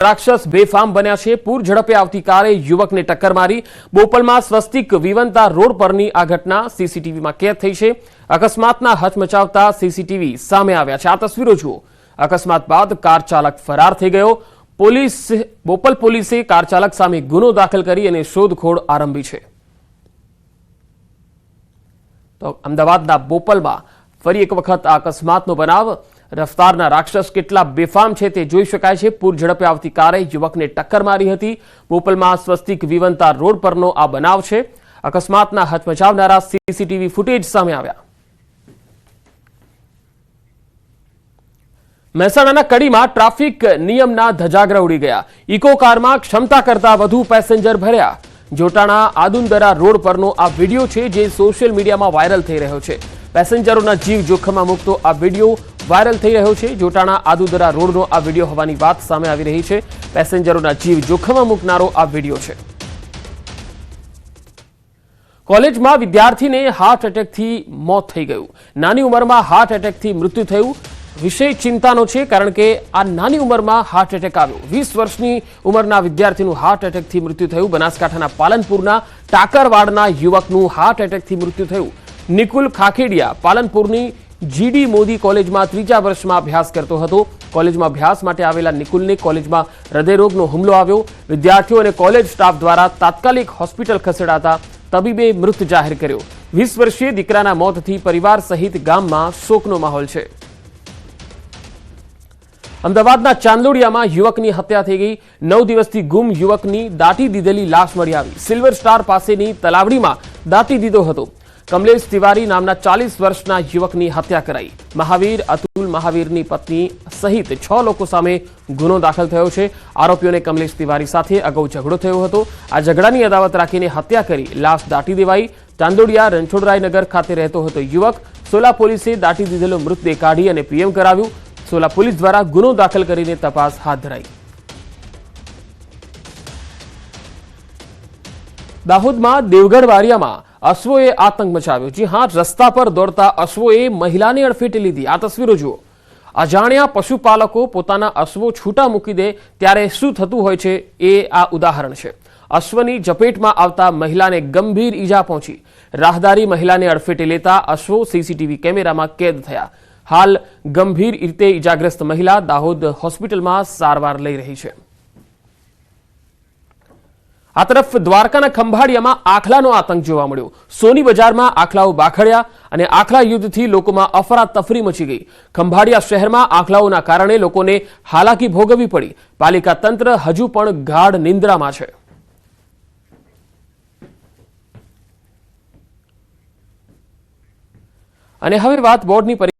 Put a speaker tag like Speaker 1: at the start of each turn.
Speaker 1: રાક્ષસ બેફામ બન્યા છે। પૂર ઝડપે આવતી કારે યુવકને ટક્કર મારી। બોપલમાં સ્વસ્તિક વિવંતા રોડ પરની આ ઘટના સીસીટીવીમાં કેદ થઈ છે। અકસ્માતના હચમચાવતા સીસીટીવી સામે આવ્યા છે। આ તસવીરો જુઓ। અકસ્માત બાદ કાર ચાલક ફરાર થઈ ગયો। બોપલ પોલીસે કાર ચાલક સામે ગુનો દાખલ કરી અને શોધખોળ આરંભી છે। તો અમદાવાદના બોપલમાં ફરી એક વખત આ અકસ્માતનો બનાવ। રફતારના રાક્ષસ કેટલા બેફામ છે તે જોઈ શકાય છે। પૂર ઝડપે આવતી કારે યુવકને ટક્કર મારી હતી। બોપલમાં સ્વસ્તિક વિવંતા રોડ પરનો આ બનાવ છે। અકસ્માતના હચમચાવનારા સીસીટીવી ફૂટેજ સામે આવ્યા। મહેસાણાના કડીમાં ટ્રાફિક નિયમના ધજાગરા ઉડી ગયા। ઇકો કારમાં ક્ષમતા કરતા વધુ પેસેન્જર ભર્યા। જોટાણા આદુંદરા રોડ પરનો આ વિડીયો છે જે સોશિયલ મીડિયામાં વાયરલ થઈ રહ્યો છે। પેસેન્જરોના જીવ જોખમમાં મૂકતો આ વિડીયો વાયરલ થઈ રહ્યો છે। જોટાણા આદુદરા રોડનો આ વિડીયો હોવાની વાત સામે આવી રહી છે। પેસેન્જરોના જીવ જોખમમાં મૂકનારો આ વિડીયો છે। કોલેજમાં વિદ્યાર્થીને હાર્ટ એટેકથી મોત થઈ ગયું। નાની ઉંમરમાં હાર્ટ એટેકથી મૃત્યુ થયું। વિષય ચિંતાનો છે કારણ કે આ નાની ઉંમરમાં હાર્ટ એટેક આવ્યો। 20 વર્ષની ઉંમરના વિદ્યાર્થીનું હાર્ટ એટેકથી મૃત્યુ થયું। બનાસકાંઠાના પાલનપુરના ટાકરવાડના યુવકનું હાર્ટ એટેકથી મૃત્યુ થયું। નિકુલ ખાખેડિયા પાલનપુરની જીડી મોદી કોલેજમાં 3જા વર્ષમાં અભ્યાસ કરતો હતો। કોલેજમાં અભ્યાસ માટે આવેલા નિકુલને કોલેજમાં હૃદયરોગનો હુમલો આવ્યો। વિદ્યાર્થીઓ અને કોલેજ સ્ટાફ દ્વારા તાત્કાલિક હોસ્પિટલ ખસેડાતા તબીબે મૃત જાહેર કર્યો। 20 વર્ષીય દીકરાના મોતથી પરિવાર સહિત ગામમાં શોકનો માહોલ છે। અમદાવાદના ચાંદલોડિયામાં યુવકની હત્યા થઈ ગઈ। 9 દિવસથી ગુમ યુવકની દાટી દીધેલી લાશ મળી આવી। સિલ્વર સ્ટાર પાસેની તલાવડીમાં દાટી દીધો હતો। કમલેશ તિવારી નામના 40 વર્ષના યુવકની હત્યા કરાઈ। મહાવીર અતુલ મહાવીરની પત્ની સહિત 6 લોકો સામે ગુનો દાખલ થયો છે। આરોપીઓને કમલેશ તિવારી સાથે અગાઉ ઝઘડો થયો હતો। આ ઝઘડાની અદાવત રાખીને હત્યા કરી લાશ દાટી દેવાઈ। ચાંદોડિયા રણછોડરાયનગર ખાતે રહેતો હતો યુવક। સોલા પોલીસે દાટી દીધેલો મૃતદેહ કાઢી અને પીએમ કરાવ્યું। સોલા પોલીસ દ્વારા ગુનો દાખલ કરીને તપાસ હાથ ધરાઈ। દાહોદમાં દેવગઢ વારિયામાં અશ્વોએ આતંક મચાવ્યો। જી હા, રસ્તા પર દોડતા અશ્વોએ મહિલાને અડફેટે લીધી। આ તસવીરો જુઓ। અજાણ્યા પશુપાલકો પોતાના અશ્વો છૂટા મૂકી દે ત્યારે શું થતું હોય છે એ આ ઉદાહરણ છે। અશ્વની ઝપેટમાં આવતા મહિલાને ગંભીર ઈજા પહોંચી। રાહદારી મહિલાને અડફેટે લેતા અશ્વો સીસીટીવી કેમેરામાં કેદ થયા। હાલ ગંભીર રીતે ઈજાગ્રસ્ત મહિલા દાહોદ હોસ્પિટલમાં સારવાર લઈ રહી છે। આ તરફ દ્વારકાના ખંભાળિયામાં આખલાનો આતંક જોવા મળ્યો। સોની બજારમાં આખલાઓ બાખડ્યા અને આખલા યુદ્ધથી લોકોમાં અફરાતફરી મચી ગઈ। ખંભાળિયા શહેરમાં આખલાઓના કારણે લોકોને હાલાકી ભોગવવી પડી। પાલિકા તંત્ર હજુ પણ ગાઢ નિંદ્રામાં છે। અને હવે વાત બોર્ડની